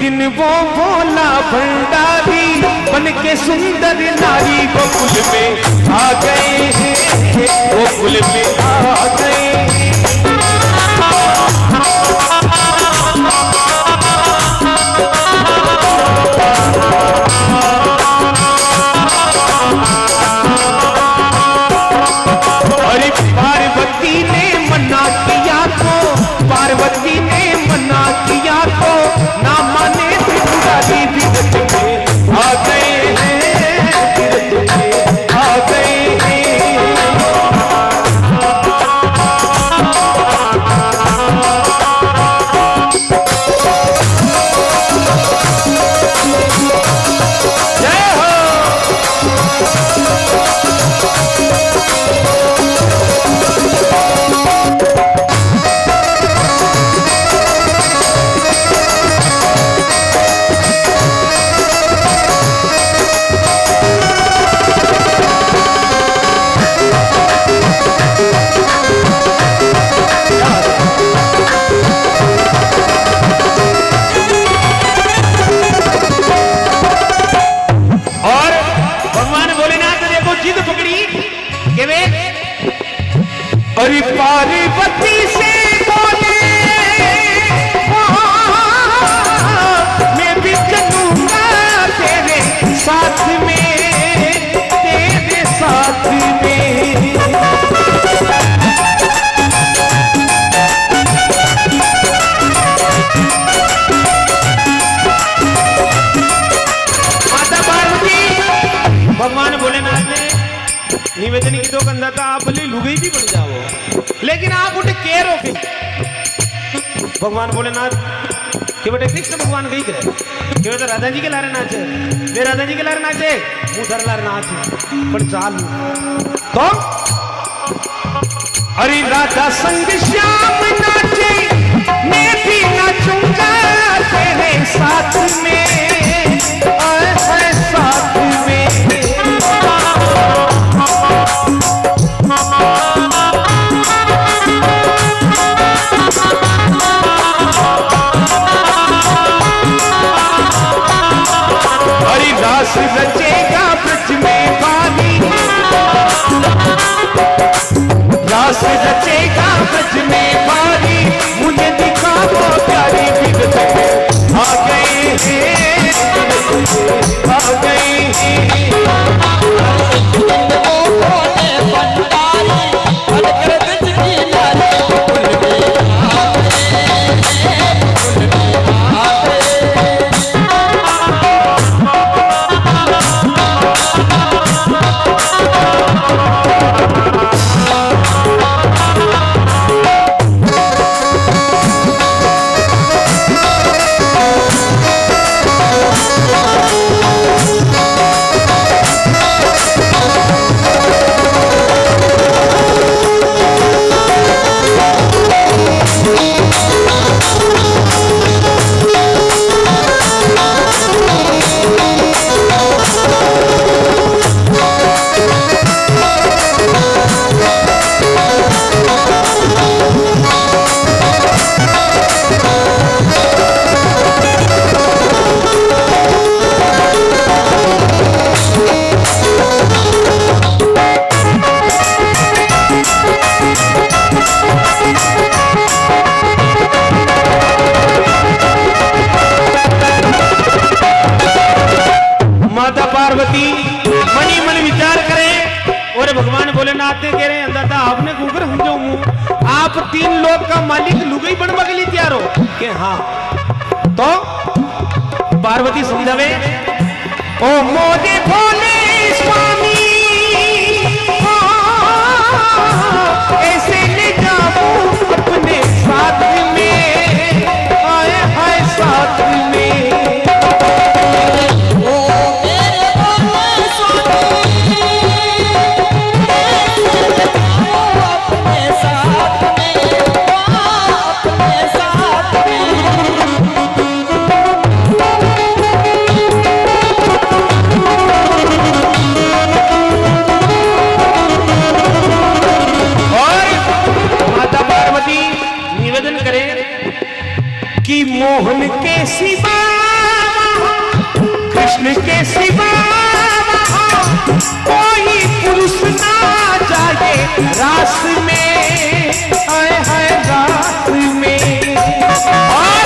दिन वो भोला भंडारी बन के सुंदर नारी गोकुल में आ गए हैं, गोकुल में आ गए। अरे पार्वती ने मना किया तो, पार्वती ने मना किया तो ना माने त्रिपुरारी विगत में आ गए हैं, विगत में आ गए हैं। जय हो। अरे पार्वती से बोले मैं भी चलूंगा तेरे साथ में, तेरे साथ में। माता पार्वती भगवान भोलेनाथ ने निवेदन की तो कंधा था, आप भले लुगाई भी बन जाओ लेकिन आप उठे के रोके। भगवान भोलेनाथ कि बेटे कृष्ण भगवान कही करे कि बेटे राधा जी के लारे नाचे, वे राधा जी के लारे नाचे, मुधर लारे नाचे पर चाल तो अरे राधा संग श्याम नाचे, मैं भी नाचूंगा तेरे साथ में, साथ में। रास रचेगा ब्रज में वाली, रास रचेगा ब्रज में वाली, मुझे दिखाओ प्यारी विगत में आ गए हैं, आ गए हैं। पार्वती मनी मन विचार करें और भगवान भोलेनाथ ने कह रहे हैं दादा आपने कुकर हम जो हूं, आप 3 लोक का मालिक लुगाई बनवा के लिए तैयार हो कि हाँ। तो पार्वती समझावे ओ मोदे भोले स्वामी ऐसे ले जाओ अपने साथ में, आए हाय साथ में। मोहन के सिवा कृष्ण के सिवा कोई पुरुष ना जाए रास में, है रास में। और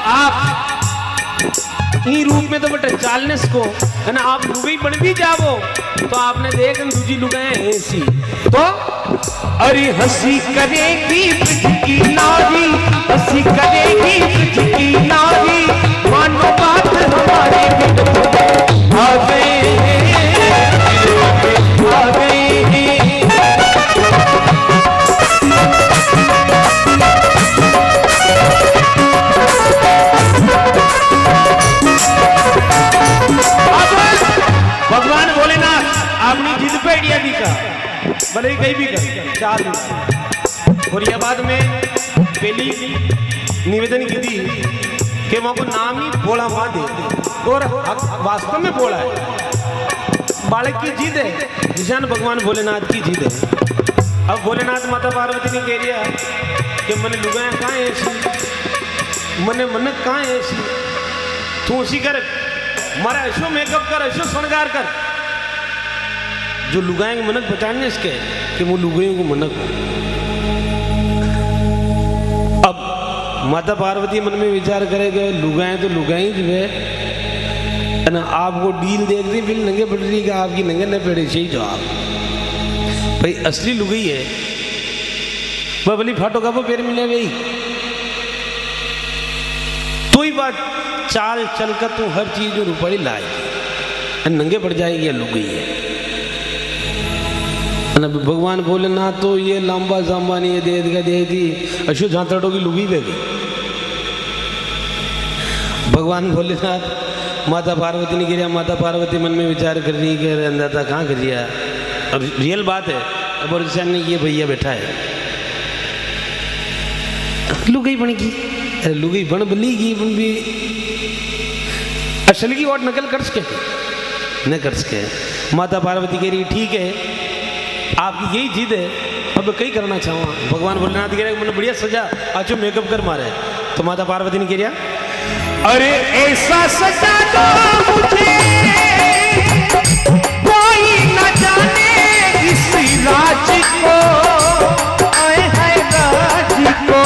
आप ई रूप में तो बटे चालनेस को है ना, आप लुगाई बन भी जाओ तो आपने देख दूजी लुगाई ऐसी तो अरे हंसी करेगी ब्रज की नारी, हंसी करेगी ब्रज की नारी, मानो बात हमारे आ गए आ गए। भगवान भोलेनाथ अपनी जिद पे अड़िया दी का भले ही कहीं भी कर 4 दिन। और यह बाद में पहली निवेदन की थी कि वहां को नाम ही भोला मां दे और वास्तव में भोला है। बालक की जिद है, निशान भगवान भोलेनाथ की जिद है। अब भोलेनाथ माता पार्वती ने कह दिया कि मन लुगाया कहाँ है ऐसी, मने मन कहाँ है ऐसी, तू उसी कर मारा ऐसो मेकअप कर, ऐसो श्रृंगार कर जो लुगाएंगे मनक बचाने इसके कि वो लुगाइयों को मनक। अब माता पार्वती मन में विचार करेगा लुगाएं तो लुगाई जो है ना, आपको डील देख दी बिल नंगे पड़ रही का आपकी नंगे न पेड़े चाहिए जवाब भाई असली लुगाई है बबली फाटो का वो पैर मिले भाई तो ही बात चाल चलकर तू हर चीज जो रुपड़ी लाएगी नंगे पड़ जाएगी या लुगाई है। भगवान भोलेनाथ तो ये लंबा जाम्बा नहीं दे दी अशु झांतड़ों की लुगी बेगी। भगवान भोलेनाथ माता पार्वती ने गिरा, माता पार्वती मन में विचार कर रही कि अंदाता कहाँ कर दिया। अब रियल बात है, अब और ने ये भैया बैठा है लुगाई बन की, अरे लुगाई बन बलीगी बन भी असल की और नकल कर सके न कर सके। माता पार्वती कह रही ठीक है आपकी यही जिद है, अब कई करना चाहूँ। भगवान भोलेनाथ कह रहे मैंने बढ़िया सजा आज मेकअप कर मारे तो माता पार्वती ने कह दिया अरे ऐसा सजा दो मुझे कोई न जाने इस राज को, आए है राज को।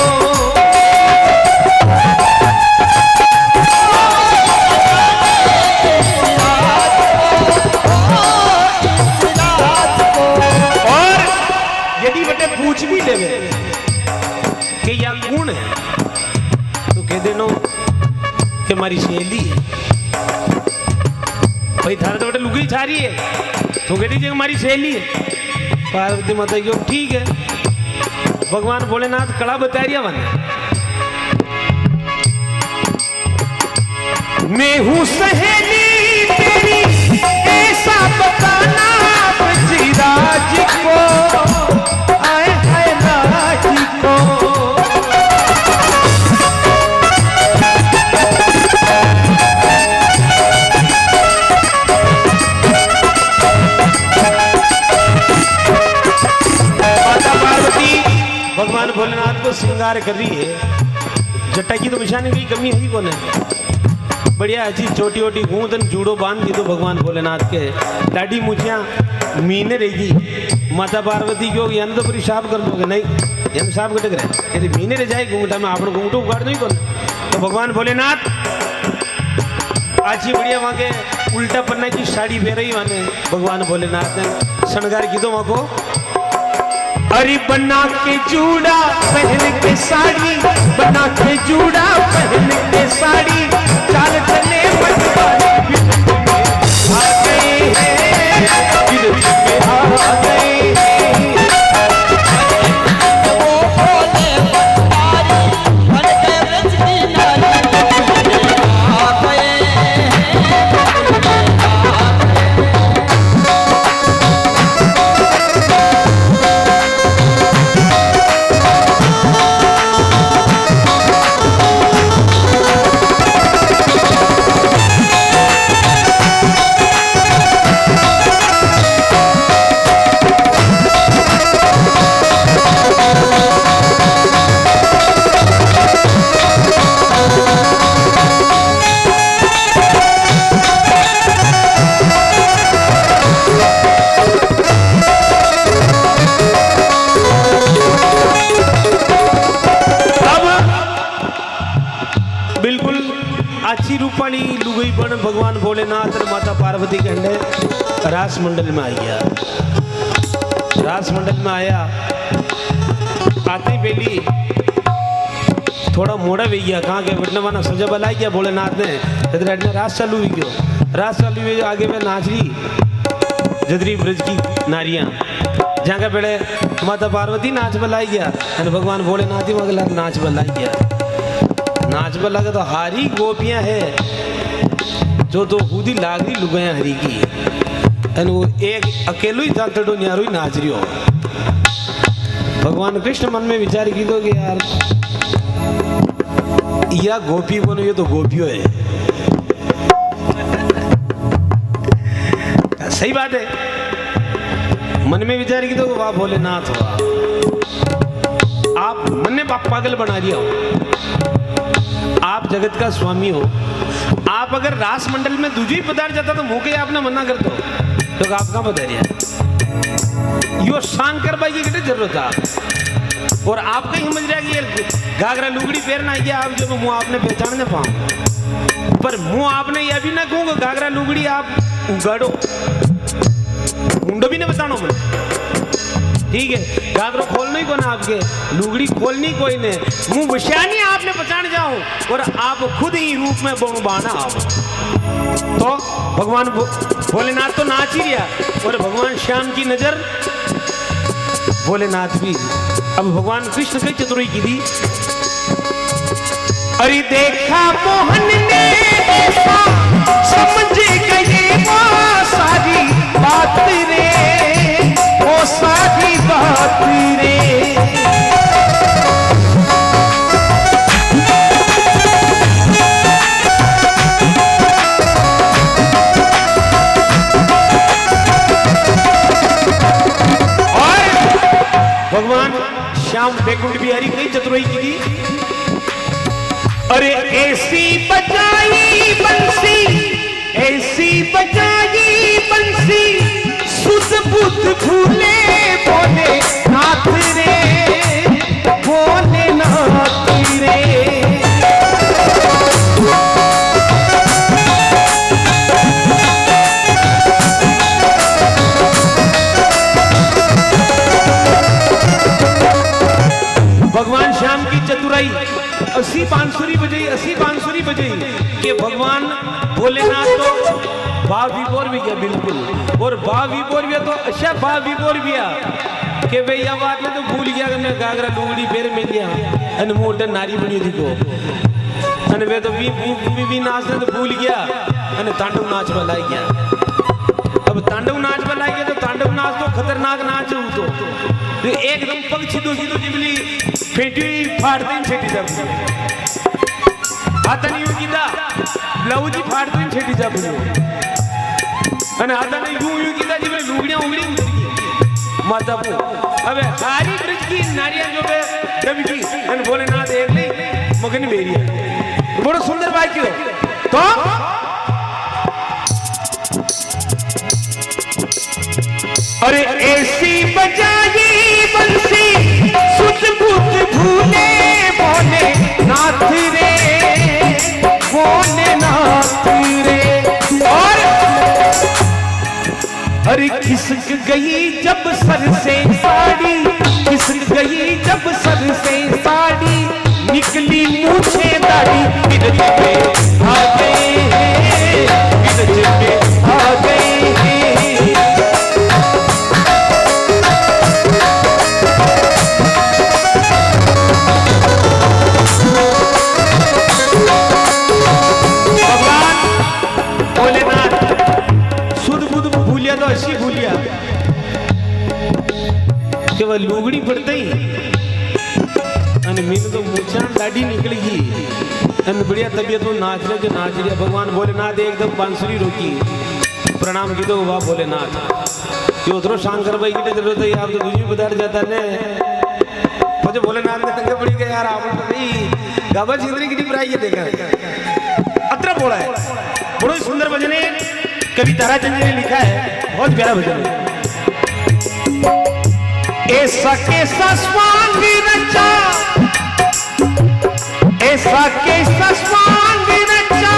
पूछ भी ले कि या कौन है तो कह देनो कि हमारी सहेली है भाई थारा तो बेटा लुगाई छा रही है तो कह दीजिए हमारी सहेली है। पार्वती माता की ठीक है। भगवान भोलेनाथ कड़ा बता रही है मैं हूँ सहेली तेरी ऐसा बताना ब्रजराज को, आए है राज को। माता पार्वती भगवान भोलेनाथ को श्रृंगार कर रही है। जट्टा की तो निशानी की कमी है ही कौन है, बढ़िया अच्छी छोटी छोटी गूंदन जूड़ो बांध दी तो भगवान भोलेनाथ के दाढ़ी मुछियाँ मीने रहेगी। माता पार्वती को यान तो पूरी साफ कर दोगे नहीं यान साफ कटक रहे यदि मीने रह जाए घूंघटा में आपने घूंघटो उगाड़ नहीं कौन तो भगवान भोलेनाथ अच्छी बढ़िया वहाँ के उल्टा पन्ना की साड़ी पहन रही वहाँ भगवान भोलेनाथ ने श्रृंगार की दो वहाँ को। अरे बना के जूड़ा पहन के साड़ी, बना के जूड़ा पहन के साड़ी, चाल चले मतवाले आ गए हैं दिल में आ गए काशी रूपाणी लुगई बन भगवान भोलेनाथ और माता पार्वती कहने रास मंडल में आ गया। रास मंडल में आया, आते ही पहली थोड़ा मोड़ा भी गया, कहाँ के बटने वाला सजा बलाई गया भोलेनाथ ने रास चालू हुई गयो। रास चालू हुई आगे में नाच रही जदरी ब्रज की नारियां, जहाँ का पहले माता पार्वती नाच बलाई गया और भगवान भोलेनाथ ही मगला नाच बलाई गया। नाच बला के तो हारी गोपियां है जो तो खुद ही लाग रही लुगाया हरी की, और वो एक अकेलो ही जातड़ो न्यारो ही नाच रही हो। भगवान कृष्ण मन में विचार की दो कि यार या गोपी बनो, ये तो गोपियों है। सही बात है, मन में विचार की दो वाह भोलेनाथ हो, आप मन ने पागल बना दिया हो, आप जगत का स्वामी हो। आप अगर रास मंडल में दूजी पधार जाता तो मुँह के आपने मना कर दो तो आप कहाँ पधारिया, यो शंकर भाई की कितनी जरूरत है। और आप कहीं समझ रहा कि ये घाघरा लुगड़ी पहनना गया आप जो मुँह आपने पहचान न पाऊँ, पर मुँह आपने यह भी ना कहूँगा घाघरा लुगड़ी आप उगाड़ो, मुंडो भी नहीं बताना मुझे, ठीक है। घाघरो खोलना ही कोना आपके, लुगड़ी खोलनी कोई ने, मुंह विषयानी आपने पहचान जाओ और आप खुद ही रूप में बाना आप। तो भगवान भोलेनाथ तो नाच ही रहा और भगवान श्याम की नजर भोलेनाथ भी। अब भगवान कृष्ण की चतुराई की थी, अरे देखा मोहन ने ऐसा समझ गए वो सारी बात रे, वो सारी बात रे। और भगवान श्याम बैकुंठ बिहारी कई चतुराई की थी, अरे ऐसी बजाई बंसी, ऐसी बजाई बंसी, सुध बुध भूले बोले नाथ रे, बोले नाथ रे। भगवान श्याम की चतुराई, 80 बांसुरी बजाई कि भगवान भोलेनाथ तो भाव विभोर भी गया बिल्कुल, और भाव विभोर भी तो अच्छा भाव विभोर भी कि भाई यह बात में तो भूल गया कि मैं घाघरा लुगड़ी पैर में लिया अन मोटर नारी बनी थी को, अन वे तो भी नाचने तो भूल गया अन तांडव नाच बनाई गया। अब तांडव नाच बनाई गया तो तांडव नाच तो खतरनाक नाच हो, तो एकदम पग सीधो जिबली फेटी फाड़ते ही फेटी जाती, आता नहीं होगी दा ब्लाउज ही फाड़ते ही फेटी जाती, अने आता नहीं यूं कीदा जिबली लुगड़ियां उगड़ी माता को। अबे हारी ब्रिज की नारियां जो बे जब की अन भोलेनाथ देख ले मगन मेरी है, बड़ा सुंदर बात क्यों तो अरे ऐसी बजाई बंसी, सुध बुध भूले बोले नाथ रे, बोले नाथ रे। और अरे खिसक गई जब सर से साड़ी, खिसक गई जब सर से साड़ी, निकली मूछे दाढ़ी, बिरज पे आ गए, बिरज पे आ गए। केवल लुगड़ी पड़ते ही अन मीन तो मूछां दाढ़ी निकलेगी अन बढ़िया तबीयत में नाच रहे भगवान भोलेनाथ एकदम बांसुरी रोकी प्रणाम की दो वाह भोलेनाथ जो उधरो शंकर भाई की जरूरत है आप तो दूजी पधार जाता ने मुझे भोलेनाथ ने तंगे पड़ी गए यार आप नहीं गाबा जिंदगी की प्राइस ये देखा अत्र बोला है बड़ा सुंदर भजन है कवि ताराचंद जी ने लिखा है बहुत प्यारा भजन है। ऐसा कैसा स्वांग रचा, ऐसा कैसा स्वांग रचा,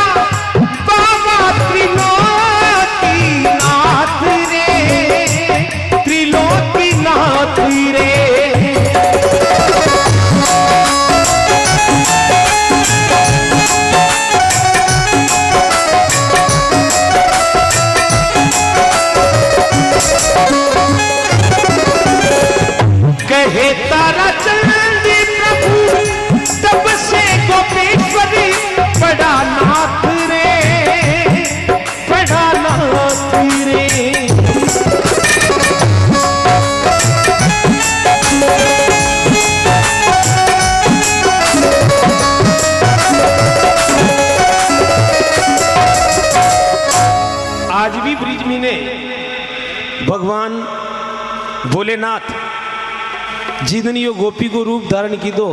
मुनि ने भगवान भोलेनाथ जितनी यो गोपी को रूप धारण की दो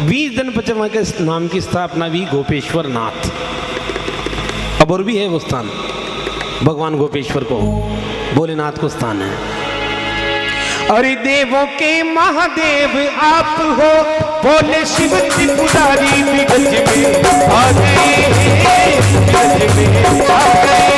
20 दिन पचमा के नाम की स्थापना भी गोपेश्वर नाथ। अब और भी है वो स्थान, भगवान गोपेश्वर को भोलेनाथ को स्थान है। अरे देवों के महादेव आप हो, बोले शिव त्रिपुरारी गज में आ गए, गज में आ गए।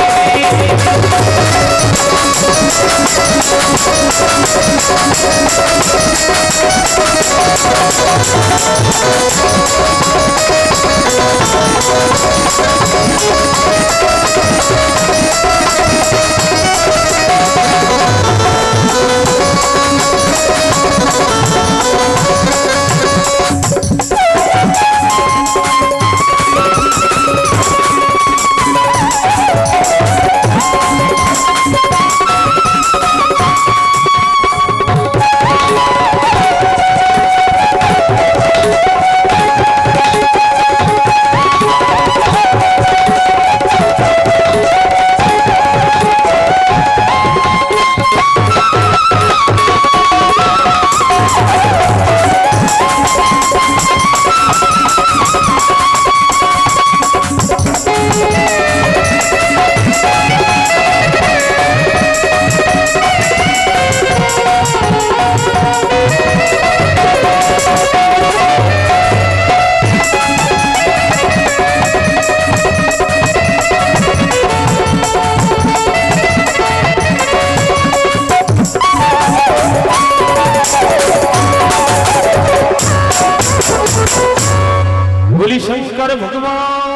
बोली शंकर भगवान